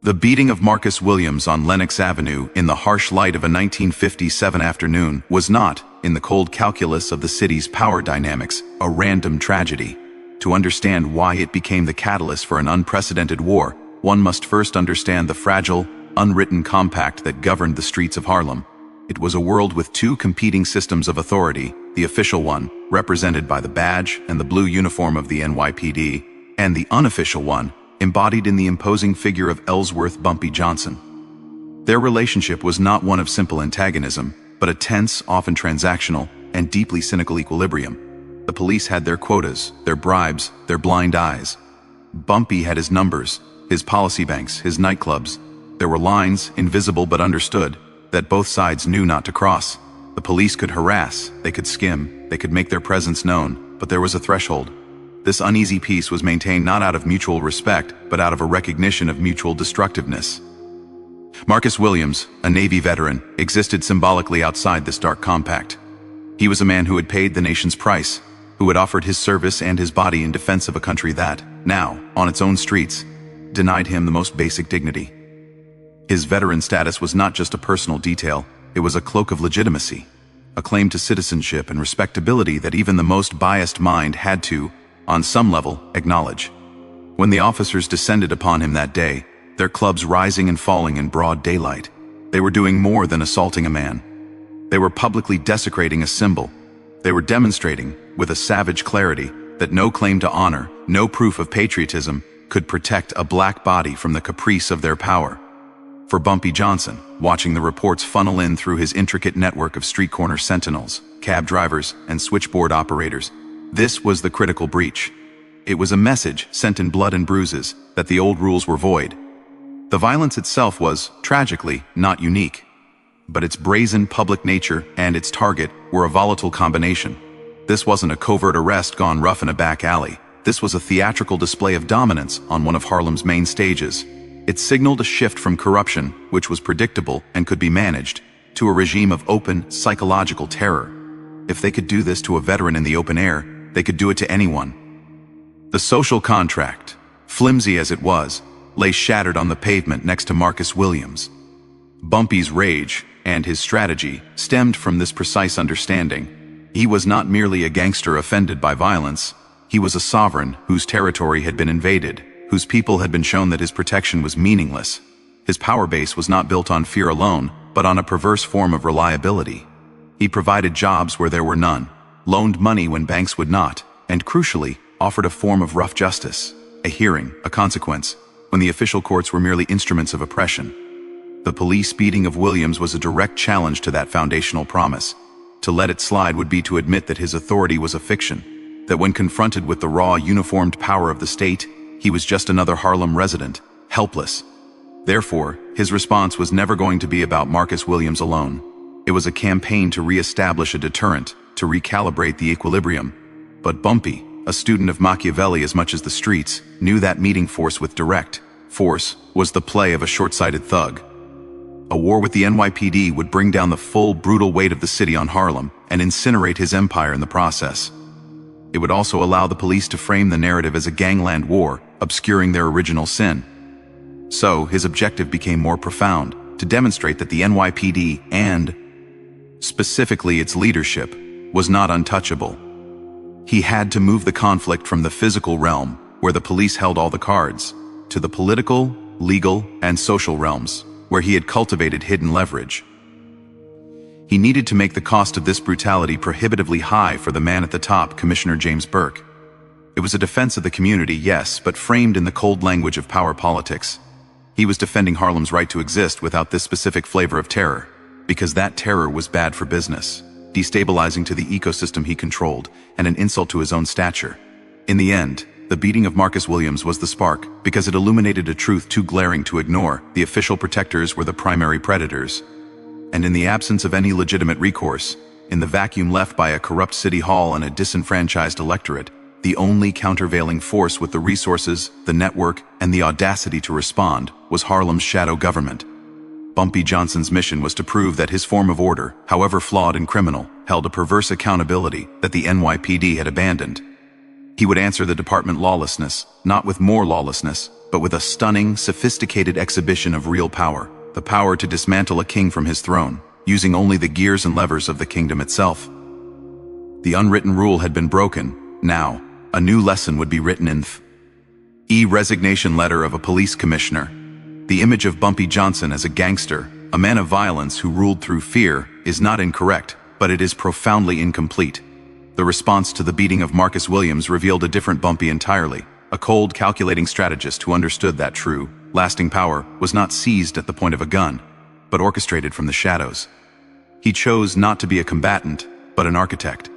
The beating of Marcus Williams on Lenox Avenue in the harsh light of a 1957 afternoon was not, in the cold calculus of the city's power dynamics, a random tragedy. To understand why it became the catalyst for an unprecedented war, one must first understand the fragile, unwritten compact that governed the streets of Harlem. It was a world with two competing systems of authority, the official one, represented by the badge and the blue uniform of the NYPD, and the unofficial one, embodied in the imposing figure of Ellsworth Bumpy Johnson. Their relationship was not one of simple antagonism, but a tense, often transactional, and deeply cynical equilibrium. The police had their quotas, their bribes, their blind eyes. Bumpy had his numbers, his policy banks, his nightclubs. There were lines, invisible but understood, that both sides knew not to cross. The police could harass, they could skim, they could make their presence known, but there was a threshold. This uneasy peace was maintained not out of mutual respect, but out of a recognition of mutual destructiveness. Marcus Williams, a Navy veteran, existed symbolically outside this dark compact. He was a man who had paid the nation's price, who had offered his service and his body in defense of a country that, now, on its own streets, denied him the most basic dignity. His veteran status was not just a personal detail, it was a cloak of legitimacy, a claim to citizenship and respectability that even the most biased mind had to, on some level, acknowledge. When the officers descended upon him that day, their clubs rising and falling in broad daylight, they were doing more than assaulting a man. They were publicly desecrating a symbol. They were demonstrating, with a savage clarity, that no claim to honor, no proof of patriotism, could protect a black body from the caprice of their power. For Bumpy Johnson, watching the reports funnel in through his intricate network of street corner sentinels, cab drivers, and switchboard operators, this was the critical breach. It was a message sent in blood and bruises that the old rules were void. The violence itself was, tragically, not unique. But its brazen public nature and its target were a volatile combination. This wasn't a covert arrest gone rough in a back alley. This was a theatrical display of dominance on one of Harlem's main stages. It signaled a shift from corruption, which was predictable and could be managed, to a regime of open, psychological terror. If they could do this to a veteran in the open air, they could do it to anyone. The social contract, flimsy as it was, lay shattered on the pavement next to Marcus Williams. Bumpy's rage and his strategy stemmed from this precise understanding. He was not merely a gangster offended by violence. He was a sovereign whose territory had been invaded, whose people had been shown that his protection was meaningless. His power base was not built on fear alone, but on a perverse form of reliability. He provided jobs where there were none, loaned money when banks would not, and crucially, offered a form of rough justice, a hearing, a consequence, when the official courts were merely instruments of oppression. The police beating of Williams was a direct challenge to that foundational promise. To let it slide would be to admit that his authority was a fiction, that when confronted with the raw, uniformed power of the state, he was just another Harlem resident, helpless. Therefore, his response was never going to be about Marcus Williams alone. It was a campaign to re-establish a deterrent, to recalibrate the equilibrium. But Bumpy, a student of Machiavelli as much as the streets, knew that meeting force with direct force was the play of a short-sighted thug. A war with the NYPD would bring down the full, brutal weight of the city on Harlem and incinerate his empire in the process. It would also allow the police to frame the narrative as a gangland war, obscuring their original sin. So, his objective became more profound, to demonstrate that the NYPD and, specifically its leadership, was not untouchable. He had to move the conflict from the physical realm, where the police held all the cards, to the political, legal, and social realms, where he had cultivated hidden leverage. He needed to make the cost of this brutality prohibitively high for the man at the top, Commissioner James Burke. It was a defense of the community, yes, but framed in the cold language of power politics. He was defending Harlem's right to exist without this specific flavor of terror, because that terror was bad for business, destabilizing to the ecosystem he controlled, and an insult to his own stature. In the end, the beating of Marcus Williams was the spark, because it illuminated a truth too glaring to ignore. The official protectors were the primary predators. And in the absence of any legitimate recourse, in the vacuum left by a corrupt city hall and a disenfranchised electorate, the only countervailing force with the resources, the network, and the audacity to respond was Harlem's shadow government. Bumpy Johnson's mission was to prove that his form of order, however flawed and criminal, held a perverse accountability that the NYPD had abandoned. He would answer the department lawlessness, not with more lawlessness, but with a stunning, sophisticated exhibition of real power, the power to dismantle a king from his throne, using only the gears and levers of the kingdom itself. The unwritten rule had been broken. Now, a new lesson would be written in the resignation letter of a police commissioner. The image of Bumpy Johnson as a gangster, a man of violence who ruled through fear, is not incorrect, but it is profoundly incomplete. The response to the beating of Marcus Williams revealed a different Bumpy entirely, a cold, calculating strategist who understood that true, lasting power was not seized at the point of a gun, but orchestrated from the shadows. He chose not to be a combatant, but an architect.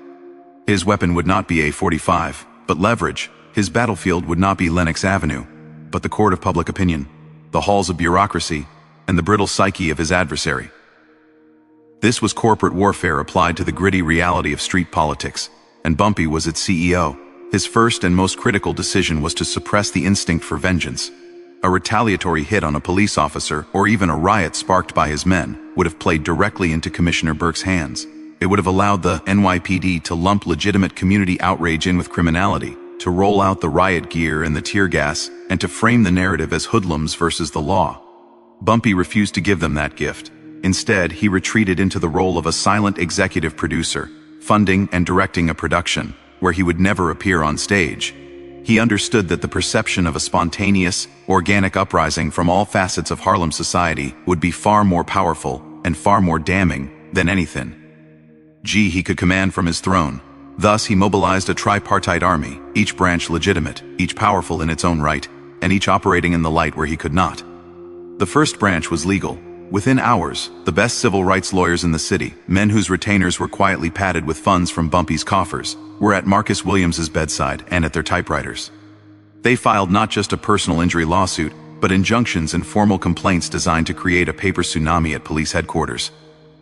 His weapon would not be a .45, but leverage. His battlefield would not be Lenox Avenue, but the court of public opinion, the halls of bureaucracy, and the brittle psyche of his adversary. This was corporate warfare applied to the gritty reality of street politics, and Bumpy was its CEO. His first and most critical decision was to suppress the instinct for vengeance. A retaliatory hit on a police officer, or even a riot sparked by his men, would have played directly into Commissioner Burke's hands. It would have allowed the NYPD to lump legitimate community outrage in with criminality, to roll out the riot gear and the tear gas, and to frame the narrative as hoodlums versus the law. Bumpy refused to give them that gift. Instead, he retreated into the role of a silent executive producer, funding and directing a production, where he would never appear on stage. He understood that the perception of a spontaneous, organic uprising from all facets of Harlem society would be far more powerful and far more damning than anything he could command from his throne. Thus, he mobilized a tripartite army, each branch legitimate, each powerful in its own right, and each operating in the light where he could not. The first branch was legal. Within hours, the best civil rights lawyers in the city, men whose retainers were quietly padded with funds from Bumpy's coffers, were at Marcus Williams's bedside and at their typewriters. They filed not just a personal injury lawsuit, but injunctions and formal complaints designed to create a paper tsunami at police headquarters.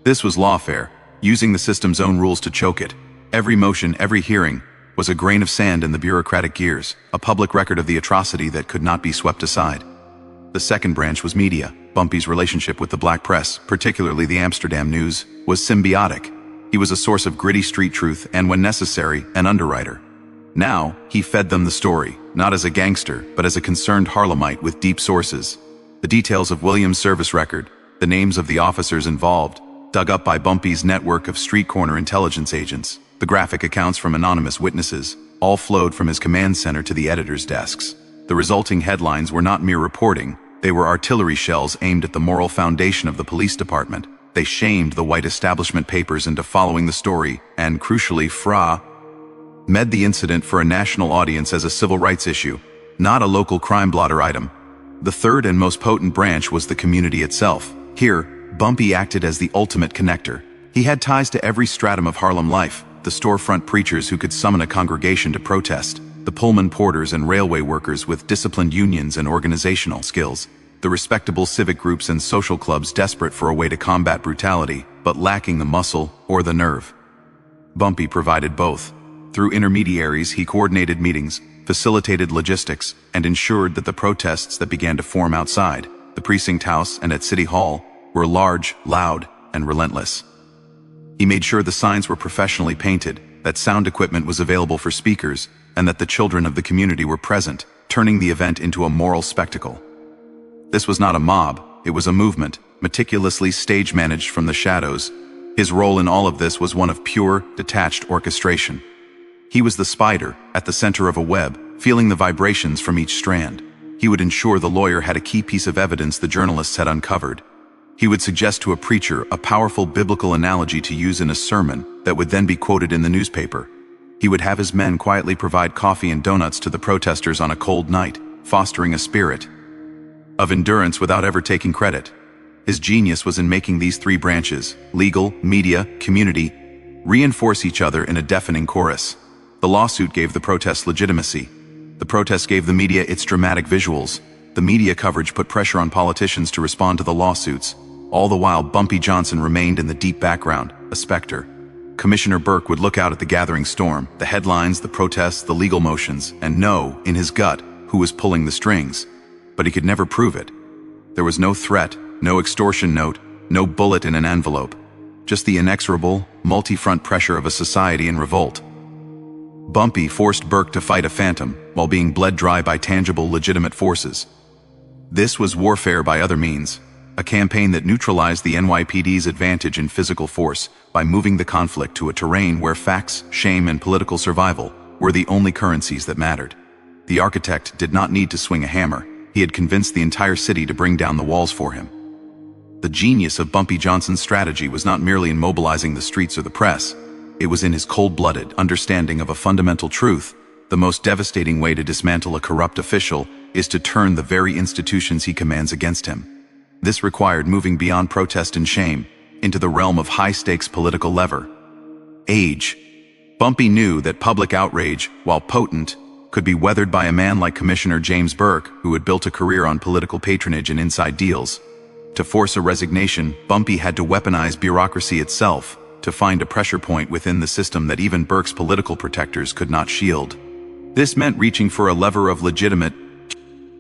This was lawfare, using the system's own rules to choke it. Every motion, every hearing, was a grain of sand in the bureaucratic gears, a public record of the atrocity that could not be swept aside. The second branch was media. Bumpy's relationship with the black press, particularly the Amsterdam News, was symbiotic. He was a source of gritty street truth and, when necessary, an underwriter. Now, he fed them the story, not as a gangster, but as a concerned Harlemite with deep sources. The details of Williams' service record, the names of the officers involved, dug up by Bumpy's network of street corner intelligence agents, the graphic accounts from anonymous witnesses, all flowed from his command center to the editors' desks. The resulting headlines were not mere reporting. They were artillery shells aimed at the moral foundation of the police department. They shamed the white establishment papers into following the story, and crucially, made the incident for a national audience as a civil rights issue, not a local crime blotter item. The third and most potent branch was the community itself. Here, Bumpy acted as the ultimate connector. He had ties to every stratum of Harlem life, the storefront preachers who could summon a congregation to protest, the Pullman porters and railway workers with disciplined unions and organizational skills, the respectable civic groups and social clubs desperate for a way to combat brutality, but lacking the muscle or the nerve. Bumpy provided both. Through intermediaries, he coordinated meetings, facilitated logistics, and ensured that the protests that began to form outside the precinct house and at City Hall were large, loud, and relentless. He made sure the signs were professionally painted, that sound equipment was available for speakers, and that the children of the community were present, turning the event into a moral spectacle. This was not a mob, it was a movement, meticulously stage-managed from the shadows. His role in all of this was one of pure, detached orchestration. He was the spider, at the center of a web, feeling the vibrations from each strand. He would ensure the lawyer had a key piece of evidence the journalists had uncovered. He would suggest to a preacher a powerful biblical analogy to use in a sermon that would then be quoted in the newspaper. He would have his men quietly provide coffee and donuts to the protesters on a cold night, fostering a spirit of endurance without ever taking credit. His genius was in making these three branches, legal, media, community, reinforce each other in a deafening chorus. The lawsuit gave the protest legitimacy. The protest gave the media its dramatic visuals. The media coverage put pressure on politicians to respond to the lawsuits. All the while, Bumpy Johnson remained in the deep background, a specter. Commissioner Burke would look out at the gathering storm, the headlines, the protests, the legal motions, and know, in his gut, who was pulling the strings. But he could never prove it. There was no threat, no extortion note, no bullet in an envelope. Just the inexorable, multi-front pressure of a society in revolt. Bumpy forced Burke to fight a phantom while being bled dry by tangible, legitimate forces. This was warfare by other means, a campaign that neutralized the NYPD's advantage in physical force by moving the conflict to a terrain where facts, shame, and political survival were the only currencies that mattered. The architect did not need to swing a hammer. He had convinced the entire city to bring down the walls for him. The genius of Bumpy Johnson's strategy was not merely in mobilizing the streets or the press. It was in his cold-blooded understanding of a fundamental truth: the most devastating way to dismantle a corrupt official is to turn the very institutions he commands against him. This required moving beyond protest and shame into the realm of high-stakes political lever. Age. Bumpy knew that public outrage, while potent, could be weathered by a man like Commissioner James Burke, who had built a career on political patronage and inside deals. To force a resignation, Bumpy had to weaponize bureaucracy itself, to find a pressure point within the system that even Burke's political protectors could not shield. This meant reaching for a lever of legitimate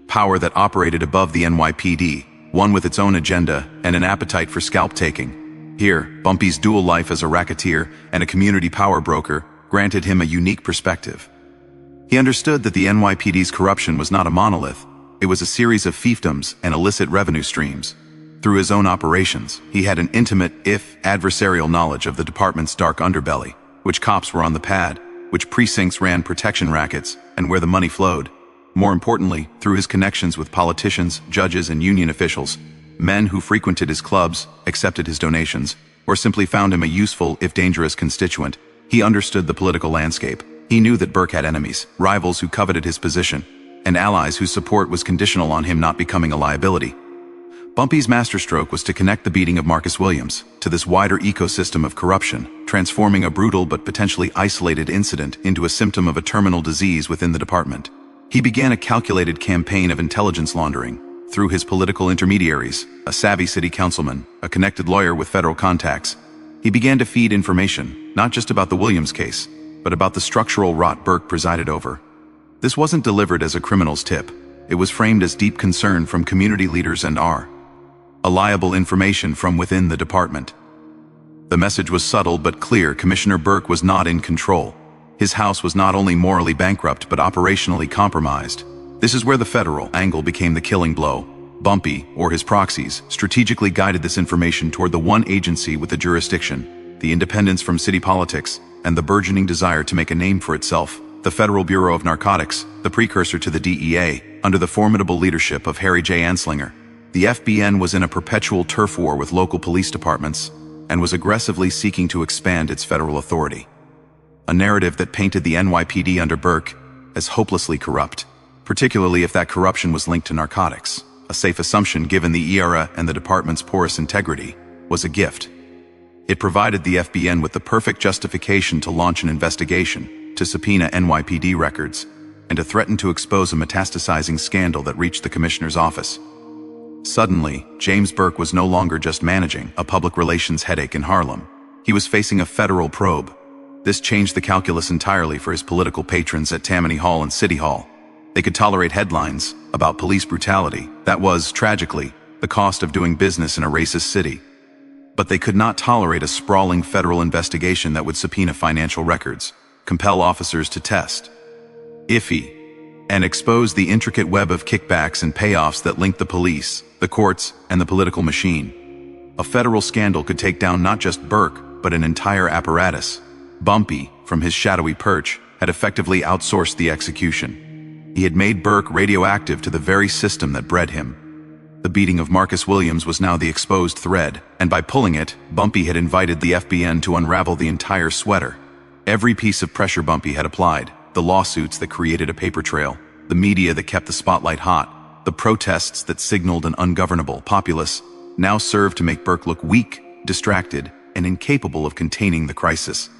power that operated above the NYPD, one with its own agenda and an appetite for scalp-taking. Here, Bumpy's dual life as a racketeer and a community power broker granted him a unique perspective. He understood that the NYPD's corruption was not a monolith. It was a series of fiefdoms and illicit revenue streams. Through his own operations, he had an intimate, if adversarial, knowledge of the department's dark underbelly, which cops were on the pad, which precincts ran protection rackets, and where the money flowed. More importantly, through his connections with politicians, judges, and union officials, men who frequented his clubs, accepted his donations, or simply found him a useful, if dangerous, constituent, he understood the political landscape. He knew that Burke had enemies, rivals who coveted his position, and allies whose support was conditional on him not becoming a liability. Bumpy's masterstroke was to connect the beating of Marcus Williams to this wider ecosystem of corruption, transforming a brutal but potentially isolated incident into a symptom of a terminal disease within the department. He began a calculated campaign of intelligence laundering through his political intermediaries, a savvy city councilman, a connected lawyer with federal contacts. He began to feed information, not just about the Williams case, but about the structural rot Burke presided over. This wasn't delivered as a criminal's tip. It was framed as deep concern from community leaders and reliable information from within the department. The message was subtle but clear. Commissioner Burke was not in control. His house was not only morally bankrupt but operationally compromised. This is where the federal angle became the killing blow. Bumpy, or his proxies, strategically guided this information toward the one agency with the jurisdiction, the independence from city politics, and the burgeoning desire to make a name for itself, the Federal Bureau of Narcotics, the precursor to the DEA, under the formidable leadership of Harry J. Anslinger. The FBN was in a perpetual turf war with local police departments and was aggressively seeking to expand its federal authority. A narrative that painted the NYPD under Burke as hopelessly corrupt, particularly if that corruption was linked to narcotics. A safe assumption, given the era and the department's porous integrity, was a gift. It provided the FBN with the perfect justification to launch an investigation, to subpoena NYPD records, and to threaten to expose a metastasizing scandal that reached the commissioner's office. Suddenly, James Burke was no longer just managing a public relations headache in Harlem. He was facing a federal probe. This changed the calculus entirely for his political patrons at Tammany Hall and City Hall. They could tolerate headlines about police brutality. That was, tragically, the cost of doing business in a racist city. But they could not tolerate a sprawling federal investigation that would subpoena financial records, compel officers to test and expose the intricate web of kickbacks and payoffs that linked the police, the courts, and the political machine. A federal scandal could take down not just Burke, but an entire apparatus. Bumpy, from his shadowy perch, had effectively outsourced the execution. He had made Burke radioactive to the very system that bred him. The beating of Marcus Williams was now the exposed thread, and by pulling it, Bumpy had invited the FBN to unravel the entire sweater. Every piece of pressure Bumpy had applied, the lawsuits that created a paper trail, the media that kept the spotlight hot, the protests that signaled an ungovernable populace, now served to make Burke look weak, distracted, and incapable of containing the crisis.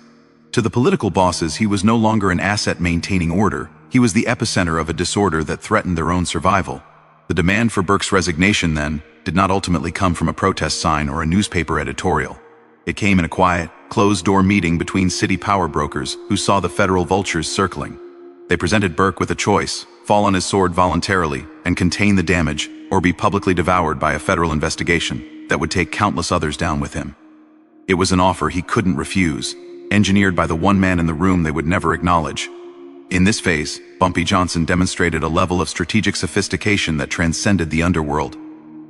To the political bosses, he was no longer an asset maintaining order. He was the epicenter of a disorder that threatened their own survival. The demand for Burke's resignation, then, did not ultimately come from a protest sign or a newspaper editorial. It came in a quiet, closed-door meeting between city power brokers who saw the federal vultures circling. They presented Burke with a choice: fall on his sword voluntarily and contain the damage, or be publicly devoured by a federal investigation that would take countless others down with him. It was an offer he couldn't refuse. engineered by the one man in the room they would never acknowledge. In this phase, Bumpy Johnson demonstrated a level of strategic sophistication that transcended the underworld.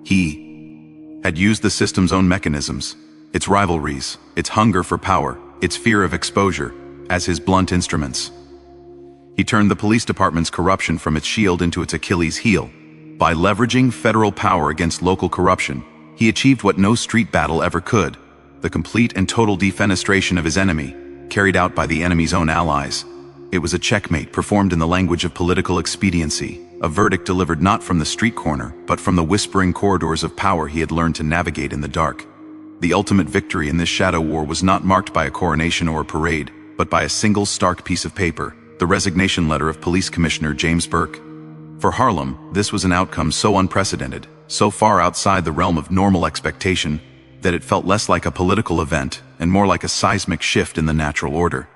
He had used the system's own mechanisms, its rivalries, its hunger for power, its fear of exposure, as his blunt instruments. He turned the police department's corruption from its shield into its Achilles heel. By leveraging federal power against local corruption, he achieved what no street battle ever could: the complete and total defenestration of his enemy, carried out by the enemy's own allies. It was a checkmate performed in the language of political expediency, a verdict delivered not from the street corner, but from the whispering corridors of power he had learned to navigate in the dark. The ultimate victory in this shadow war was not marked by a coronation or a parade, but by a single stark piece of paper, the resignation letter of Police Commissioner James Burke. For Harlem, this was an outcome so unprecedented, so far outside the realm of normal expectation, that it felt less like a political event and more like a seismic shift in the natural order.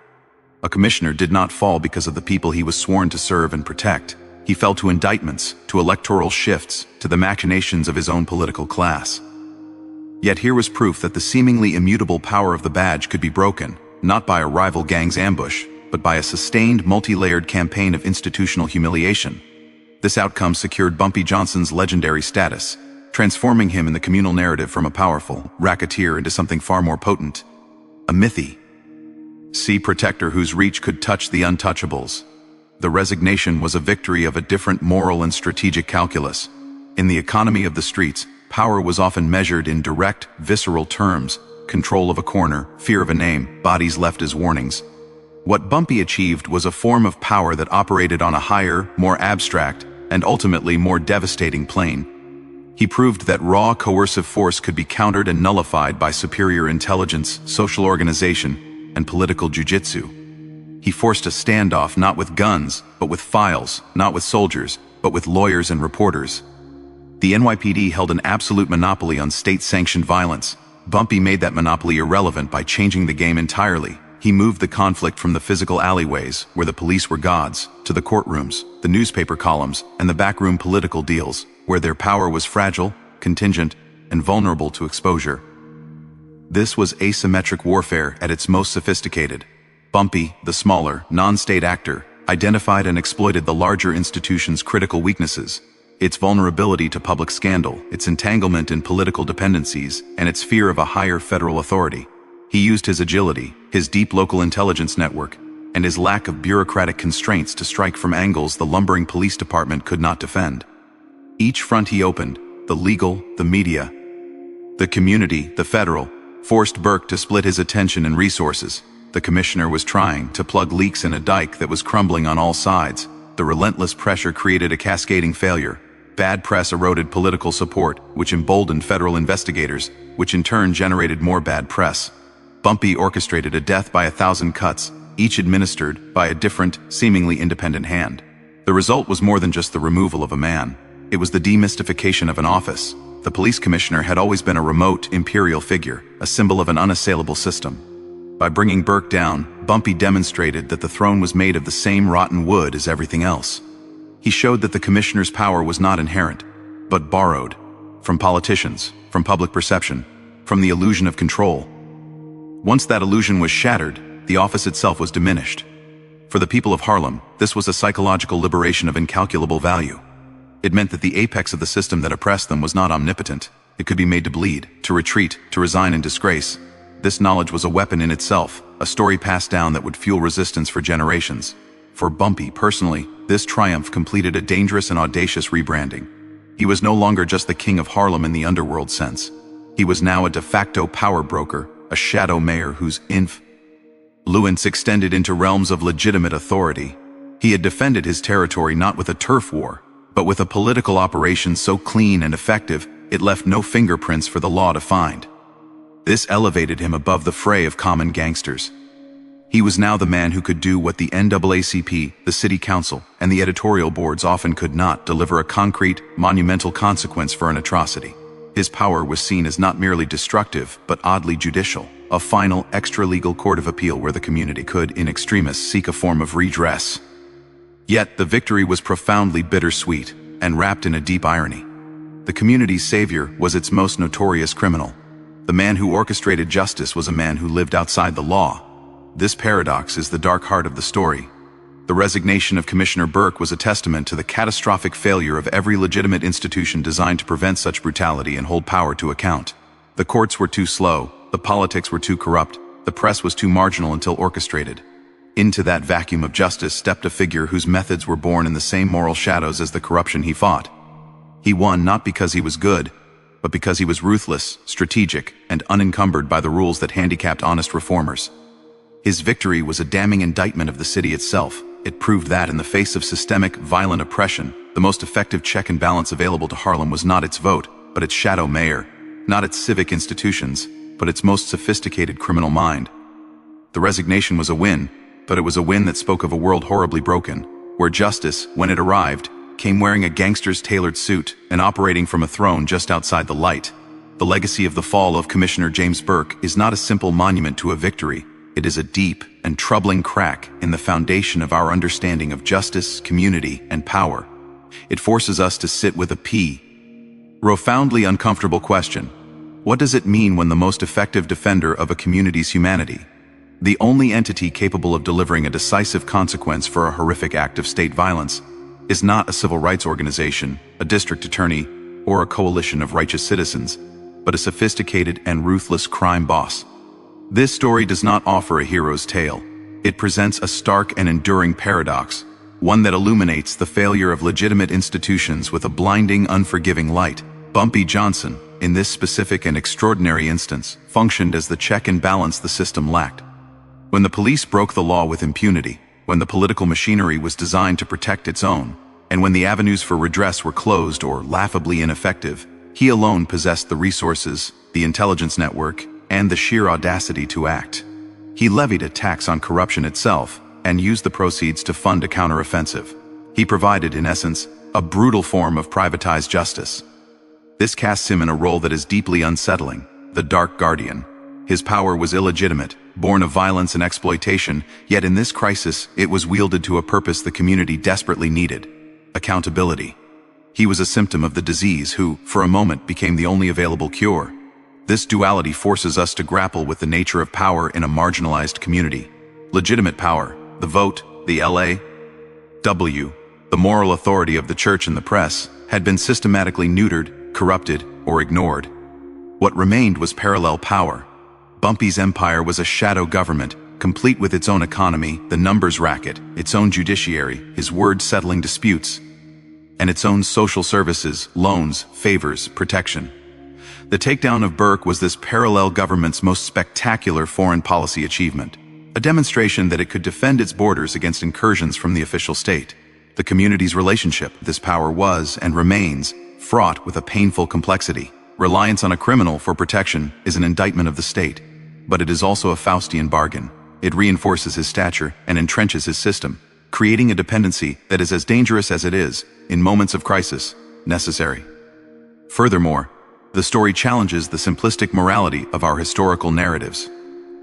A commissioner did not fall because of the people he was sworn to serve and protect. He fell to indictments, to electoral shifts, to the machinations of his own political class. Yet here was proof that the seemingly immutable power of the badge could be broken, not by a rival gang's ambush, but by a sustained, multi-layered campaign of institutional humiliation. This outcome secured Bumpy Johnson's legendary status, transforming him in the communal narrative from a powerful racketeer into something far more potent: a mythy. Sea protector whose reach could touch the untouchables. The resignation was a victory of a different moral and strategic calculus. In the economy of the streets, power was often measured in direct, visceral terms: control of a corner, fear of a name, bodies left as warnings. What Bumpy achieved was a form of power that operated on a higher, more abstract, and ultimately more devastating plane. He proved that raw, coercive force could be countered and nullified by superior intelligence, social organization, and political jujitsu. He forced a standoff not with guns, but with files, not with soldiers, but with lawyers and reporters. The NYPD held an absolute monopoly on state-sanctioned violence. Bumpy made that monopoly irrelevant by changing the game entirely. He moved the conflict from the physical alleyways, where the police were gods, to the courtrooms, the newspaper columns, and the backroom political deals, where their power was fragile, contingent, and vulnerable to exposure. This was asymmetric warfare at its most sophisticated. Bumpy, the smaller, non-state actor, identified and exploited the larger institution's critical weaknesses: its vulnerability to public scandal, its entanglement in political dependencies, and its fear of a higher federal authority. He used his agility, his deep local intelligence network, and his lack of bureaucratic constraints to strike from angles the lumbering police department could not defend. Each front he opened, the legal, the media, the community, the federal, forced Burke to split his attention and resources. The commissioner was trying to plug leaks in a dike that was crumbling on all sides. The relentless pressure created a cascading failure. Bad press eroded political support, which emboldened federal investigators, which in turn generated more bad press. Bumpy orchestrated a death by 1,000 cuts, each administered by a different, seemingly independent hand. The result was more than just the removal of a man. It was the demystification of an office. The police commissioner had always been a remote, imperial figure, a symbol of an unassailable system. By bringing Burke down, Bumpy demonstrated that the throne was made of the same rotten wood as everything else. He showed that the commissioner's power was not inherent, but borrowed, from politicians, from public perception, from the illusion of control. Once that illusion was shattered, the office itself was diminished. For the people of Harlem, this was a psychological liberation of incalculable value. It meant that the apex of the system that oppressed them was not omnipotent. It could be made to bleed, to retreat, to resign in disgrace. This knowledge was a weapon in itself, a story passed down that would fuel resistance for generations. For Bumpy, personally, this triumph completed a dangerous and audacious rebranding. He was no longer just the king of Harlem in the underworld sense. He was now a de facto power broker, a shadow mayor whose influence extended into realms of legitimate authority. He had defended his territory not with a turf war, but with a political operation so clean and effective, it left no fingerprints for the law to find. This elevated him above the fray of common gangsters. He was now the man who could do what the NAACP, the city council, and the editorial boards often could not: deliver a concrete, monumental consequence for an atrocity. His power was seen as not merely destructive, but oddly judicial, a final, extra-legal court of appeal where the community could, in extremis, seek a form of redress. Yet, the victory was profoundly bittersweet, and wrapped in a deep irony. The community's savior was its most notorious criminal. The man who orchestrated justice was a man who lived outside the law. This paradox is the dark heart of the story. The resignation of Commissioner Burke was a testament to the catastrophic failure of every legitimate institution designed to prevent such brutality and hold power to account. The courts were too slow, the politics were too corrupt, the press was too marginal until orchestrated. Into that vacuum of justice stepped a figure whose methods were born in the same moral shadows as the corruption he fought. He won not because he was good, but because he was ruthless, strategic, and unencumbered by the rules that handicapped honest reformers. His victory was a damning indictment of the city itself. It proved that, in the face of systemic, violent oppression, the most effective check and balance available to Harlem was not its vote, but its shadow mayor, not its civic institutions, but its most sophisticated criminal mind. The resignation was a win, but it was a win that spoke of a world horribly broken, where justice, when it arrived, came wearing a gangster's tailored suit and operating from a throne just outside the light. The legacy of the fall of Commissioner James Burke is not a simple monument to a victory. It is a deep and troubling crack in the foundation of our understanding of justice, community, and power. It forces us to sit with a profoundly uncomfortable question. What does it mean when the most effective defender of a community's humanity, the only entity capable of delivering a decisive consequence for a horrific act of state violence, is not a civil rights organization, a district attorney, or a coalition of righteous citizens, but a sophisticated and ruthless crime boss? This story does not offer a hero's tale. It presents a stark and enduring paradox, one that illuminates the failure of legitimate institutions with a blinding, unforgiving light. Bumpy Johnson, in this specific and extraordinary instance, functioned as the check and balance the system lacked. When the police broke the law with impunity, when the political machinery was designed to protect its own, and when the avenues for redress were closed or laughably ineffective, he alone possessed the resources, the intelligence network, and the sheer audacity to act. He levied a tax on corruption itself and used the proceeds to fund a counteroffensive. He provided, in essence, a brutal form of privatized justice. This casts him in a role that is deeply unsettling, the Dark Guardian. His power was illegitimate, born of violence and exploitation, yet in this crisis it was wielded to a purpose the community desperately needed: accountability. He was a symptom of the disease who, for a moment, became the only available cure. This duality forces us to grapple with the nature of power in a marginalized community. Legitimate power, the vote, the LAW, the moral authority of the church and the press, had been systematically neutered, corrupted, or ignored. What remained was parallel power. Bumpy's empire was a shadow government, complete with its own economy, the numbers racket, its own judiciary, his word settling disputes, and its own social services, loans, favors, protection. The takedown of Burke was this parallel government's most spectacular foreign policy achievement, a demonstration that it could defend its borders against incursions from the official state. The community's relationship with this power was, and remains, fraught with a painful complexity. Reliance on a criminal for protection is an indictment of the state, but it is also a Faustian bargain. It reinforces his stature and entrenches his system, creating a dependency that is as dangerous as it is, in moments of crisis, necessary. Furthermore, the story challenges the simplistic morality of our historical narratives.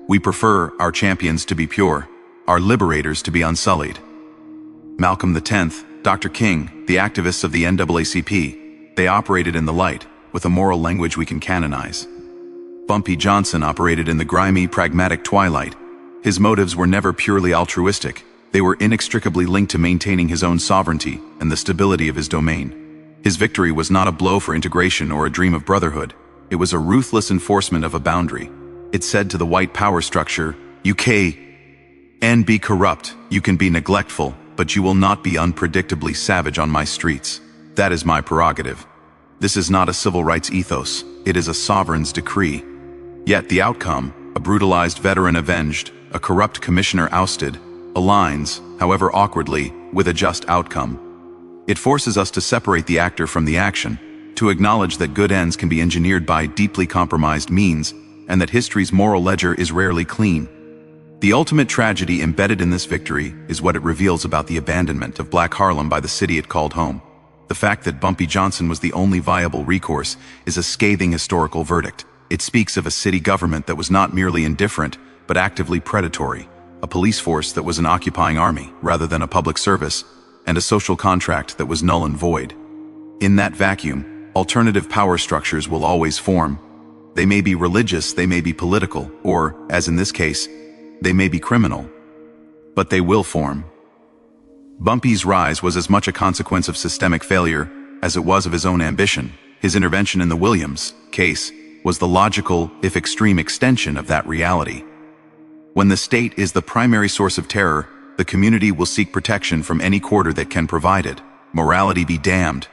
We prefer our champions to be pure, our liberators to be unsullied. Malcolm X, Dr. King, the activists of the NAACP, they operated in the light, with a moral language we can canonize. Bumpy Johnson operated in the grimy, pragmatic twilight. His motives were never purely altruistic. They were inextricably linked to maintaining his own sovereignty and the stability of his domain. His victory was not a blow for integration or a dream of brotherhood. It was a ruthless enforcement of a boundary. It said to the white power structure, "You can be corrupt, you can be neglectful, but you will not be unpredictably savage on my streets. That is my prerogative." This is not a civil rights ethos, it is a sovereign's decree. Yet the outcome, a brutalized veteran avenged, a corrupt commissioner ousted, aligns, however awkwardly, with a just outcome. It forces us to separate the actor from the action, to acknowledge that good ends can be engineered by deeply compromised means, and that history's moral ledger is rarely clean. The ultimate tragedy embedded in this victory is what it reveals about the abandonment of Black Harlem by the city it called home. The fact that Bumpy Johnson was the only viable recourse is a scathing historical verdict. It speaks of a city government that was not merely indifferent, but actively predatory, a police force that was an occupying army rather than a public service, and a social contract that was null and void. In that vacuum, alternative power structures will always form. They may be religious, they may be political, or, as in this case, They may be criminal, but they will form. Bumpy's rise was as much a consequence of systemic failure as it was of his own ambition. His intervention in the Williams case was the logical, if extreme, extension of that reality. When the state is the primary source of terror, the community will seek protection from any quarter that can provide it. Morality be damned.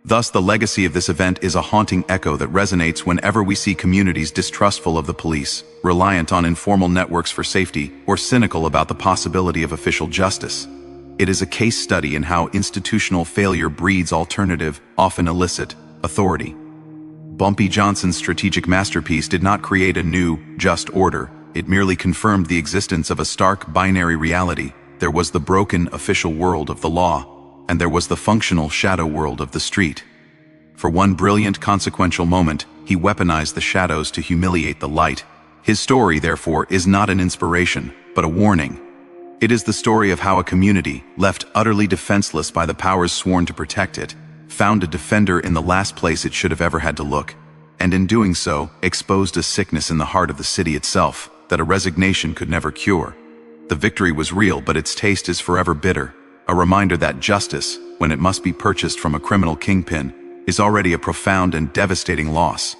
Thus, the legacy of this event is a haunting echo that resonates whenever we see communities distrustful of the police, reliant on informal networks for safety, or cynical about the possibility of official justice. It is a case study in how institutional failure breeds alternative, often illicit, authority. Bumpy Johnson's strategic masterpiece did not create a new, just order. It merely confirmed the existence of a stark binary reality. There was the broken official world of the law, and there was the functional shadow world of the street. For one brilliant consequential moment, he weaponized the shadows to humiliate the light. His story, therefore, is not an inspiration, but a warning. It is the story of how a community, left utterly defenseless by the powers sworn to protect it, found a defender in the last place it should have ever had to look, and in doing so, exposed a sickness in the heart of the city itself that a resignation could never cure. The victory was real, but its taste is forever bitter. A reminder that justice, when it must be purchased from a criminal kingpin, is already a profound and devastating loss.